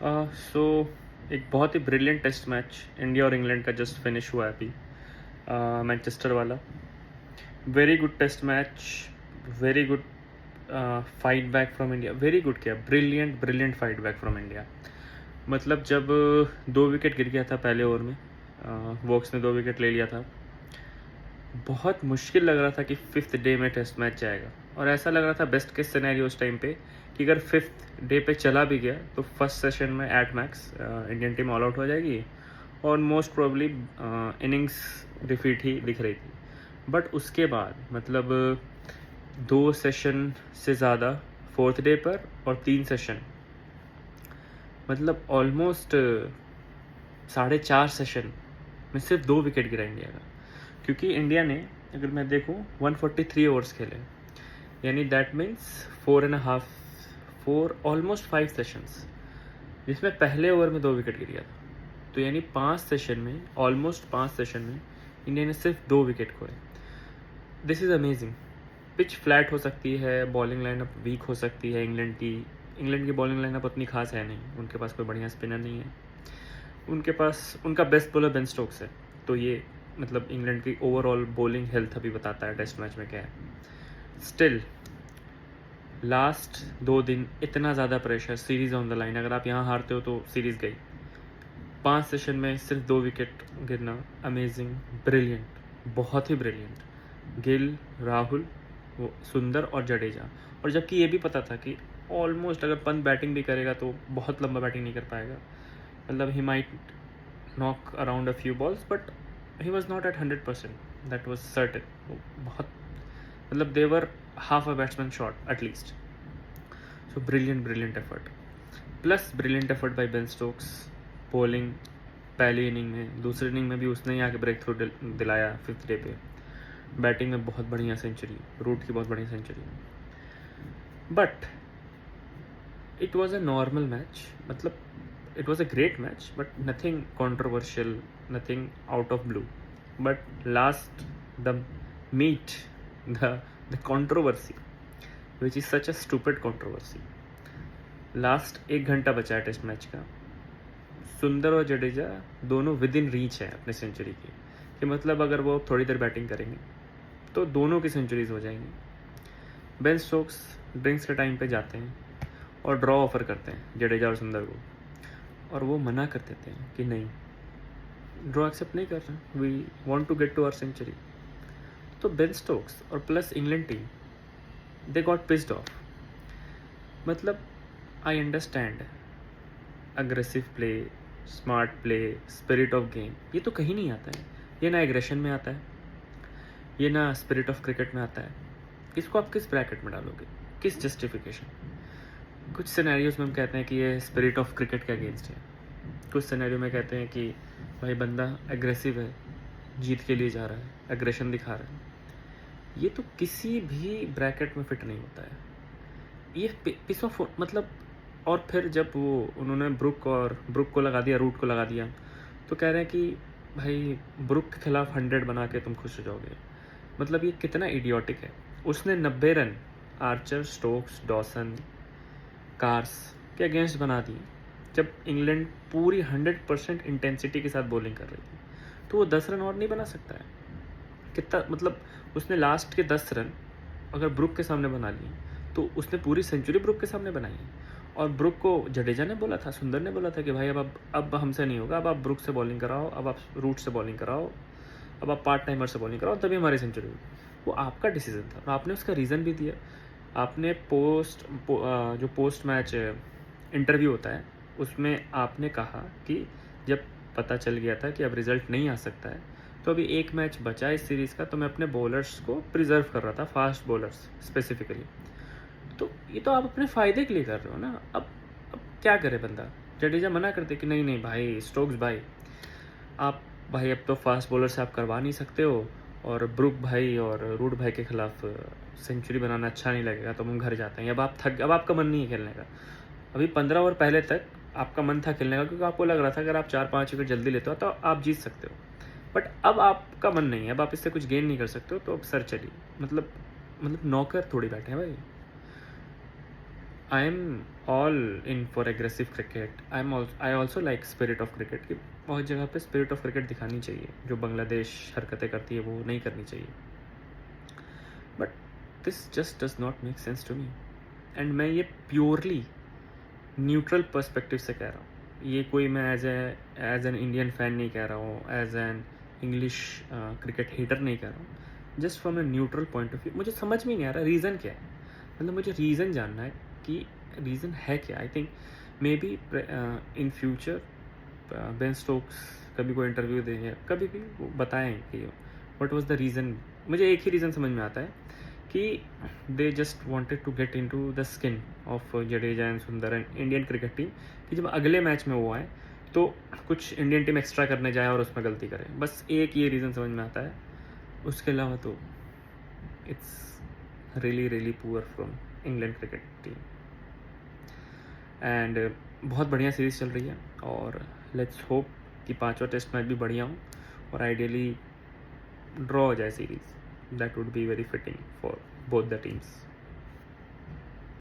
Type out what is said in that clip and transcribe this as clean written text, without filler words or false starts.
सो एक बहुत ही ब्रिलियंट टेस्ट मैच इंडिया और इंग्लैंड का जस्ट फिनिश हुआ है अभी, मैनचेस्टर वाला। Very good test match, very good fight back from India, very good किया, brilliant brilliant fight back from India. मतलब जब 2 विकेट गिर गया था पहले ओवर में, वोक्स ने 2 विकेट ले लिया था। बहुत मुश्किल लग रहा था कि 5th डे में टेस्ट मैच जाएगा, और ऐसा लग रहा था बेस्ट केस सिनेरियो उस टाइम पे कि अगर 5th डे पे चला भी गया तो फर्स्ट सेशन में at max Indian team all out हो जाएगी, और मोस्ट प्रोबेबली इनिंग्स डिफीट ही दिख रही थी। बट उसके बाद मतलब 2 सेशन से ज़्यादा 4th डे पर, और 3 सेशन, मतलब ऑलमोस्ट 4.5 सेशन में सिर्फ 2 विकेट गिरा इंडिया का। क्योंकि इंडिया ने, अगर मैं देखूँ, 143 ओवर्स खेले, यानी दैट मीन्स 4.5 4 ऑलमोस्ट 5 सेशंस, जिसमें पहले ओवर में 2 विकेट गिर गया था। तो यानी 5 सेशन में, ऑलमोस्ट 5 सेशन में इंडिया ने सिर्फ 2 विकेट खोए। This is amazing. Pitch flat हो सकती है, बॉलिंग लाइनअप वीक हो सकती है इंग्लैंड की बॉलिंग लाइनअप उतनी खास है नहीं, उनके पास कोई बढ़िया स्पिनर नहीं है, उनके पास उनका बेस्ट बॉलर बेन स्टोक्स है। तो ये मतलब इंग्लैंड की ओवरऑल बॉलिंग हेल्थ अभी बताता है टेस्ट मैच में क्या है। स्टिल लास्ट 2 दिन इतना ज़्यादा pressure, series on the line, अगर आप यहाँ हारते हो तो सीरीज गई। 5 सेशन में सिर्फ 2 विकेट गिरना, अमेजिंग, ब्रिलियंट, बहुत ही ब्रिलियंट। गिल, राहुल, वो सुंदर और जडेजा। और जबकि ये भी पता था कि ऑलमोस्ट अगर पंत बैटिंग भी करेगा तो बहुत लंबा बैटिंग नहीं कर पाएगा, मतलब ही might knock around a few balls, but he was not at 100%, that was certain. बहुत, मतलब देवर half a batsman shot at least. So brilliant brilliant effort, plus brilliant effort by Ben Stokes. Bowling पहली inning में, दूसरी inning में भी उसने ही आके ब्रेक थ्रू दिलाया 5th डे पे। बैटिंग में बहुत बढ़िया सेंचुरी, रूट की बहुत बढ़िया century. But it was a normal match, मतलब it was a great match, but nothing controversial, nothing out of blue. But last, the meet, the controversy, which is such a stupid controversy. Last 1 घंटा बचा है test match का। सुंदर और जडेजा दोनों with in reach है अपने सेंचुरी की, कि मतलब अगर वो थोड़ी देर बैटिंग करेंगे तो दोनों की सेंचुरीज हो जाएंगी। बेन स्टोक्स ड्रिंक्स के टाइम पे जाते हैं और ड्रॉ ऑफर करते हैं जडेजा और सुंदर को, और वो मना कर देते हैं कि नहीं, ड्रॉ एक्सेप्ट नहीं कर रहे, we want to get to our century. तो बेन स्टोक्स और plus England team, they got pissed off. मतलब I understand aggressive play, smart play, spirit of game, ये तो कहीं नहीं आता है। ये ना एग्रेशन में आता है, ये ना स्पिरिट ऑफ क्रिकेट में आता है। इसको आप किस ब्रैकेट में डालोगे, किस जस्टिफिकेशन? कुछ सिनेरियोज में हम कहते हैं कि ये स्पिरिट ऑफ क्रिकेट के अगेंस्ट है, कुछ सिनेरियो में कहते हैं कि भाई बंदा एग्रेसिव है, जीत के लिए जा रहा है, एग्रेशन दिखा रहा है। ये तो किसी भी ब्रैकेट में फिट नहीं होता है, ये पीस ऑफ, मतलब। और फिर जब वो उन्होंने ब्रुक को लगा दिया, रूट को लगा दिया, तो कह रहे हैं कि भाई ब्रुक के खिलाफ 100 बना के तुम खुश हो जाओगे। मतलब ये कितना इडियोटिक है। उसने 90 run Archer, Stokes, Dawson, cars के अगेंस्ट बना दिए, जब इंग्लैंड पूरी 100% इंटेंसिटी के साथ बॉलिंग कर रही थी। तो वो 10 रन और नहीं बना सकता है? कितना, मतलब उसने लास्ट के 10 रन अगर ब्रुक के सामने बना लिए तो उसने पूरी सेंचुरी ब्रुक के सामने बनाई है। और ब्रुक को जडेजा ने बोला था, सुंदर ने बोला था कि भाई अब हमसे नहीं होगा, अब आप ब्रुक से बॉलिंग कराओ, अब आप रूट से बॉलिंग कराओ, अब आप पार्ट टाइमर से बॉलिंग कराओ, तभी हमारी सेंचुरी हुई। वो आपका डिसीजन था और आपने उसका रीज़न भी दिया। आपने जो पोस्ट मैच इंटरव्यू होता है उसमें आपने कहा कि जब पता चल गया था कि अब रिज़ल्ट नहीं आ सकता है, तो अभी 1 मैच बचा है इस सीरीज़ का, तो मैं अपने बॉलर्स को प्रिजर्व कर रहा था, फास्ट बॉलर्स स्पेसिफिकली। तो ये तो आप अपने फ़ायदे के लिए कर रहे हो ना। अब क्या करे बंदा? जडेजा मना करते कि नहीं नहीं भाई स्टोक्स भाई, आप भाई अब तो फास्ट बॉलर से आप करवा नहीं सकते हो, और ब्रुक भाई और रूट भाई के खिलाफ सेंचुरी बनाना अच्छा नहीं लगेगा, तो हम घर जाते हैं। अब आपका मन नहीं है खेलने का। अभी 15 ओवर पहले तक आपका मन था खेलने का, क्योंकि आपको लग रहा था अगर आप 4-5 विकेट जल्दी लेते हो तो आप जीत सकते हो। बट अब आपका मन नहीं है, अब आप इससे कुछ गेन नहीं कर सकते हो, तो अब सर चलिए। मतलब नौकर थोड़ी बैठे हैं भाई। I am all in for aggressive cricket. I also like spirit of cricket कि बहुत जगह पे स्पिरिट ऑफ क्रिकेट दिखानी चाहिए. जो बांग्लादेश हरकतें करती है वो नहीं करनी चाहिए. But this just does not make sense to me. And मैं ये प्योरली न्यूट्रल पर्सपेक्टिव से कह रहा हूँ. ये कोई मैं एज एन इंडियन फैन नहीं कह रहा हूँ, as an English cricket hater नहीं कह रहा हूँ. Just from a neutral point of view मुझे समझ में नहीं आ रहा रीज़न क्या है. मतलब मुझे रीज़न जानना है कि रीज़न है क्या. I think may be in future Ben Stokes कभी कोई इंटरव्यू देंगे, कभी भी वो बताएं कि व्हाट वाज द रीज़न. मुझे एक ही रीज़न समझ में आता है कि they just wanted to get into the skin of Jadeja and Sundar and Indian cricket team, कि जब अगले मैच में वो आए तो कुछ इंडियन टीम एक्स्ट्रा करने जाए और उसमें गलती करे. बस एक ये रीज़न समझ में आता है. उसके अलावा तो it's really really poor from England cricket team. And बहुत बढ़िया सीरीज़ चल रही है और लेट्स होप कि 5वां टेस्ट मैच भी बढ़िया हो और आइडियली ड्रॉ हो जाए series. That would be very fitting for both the teams.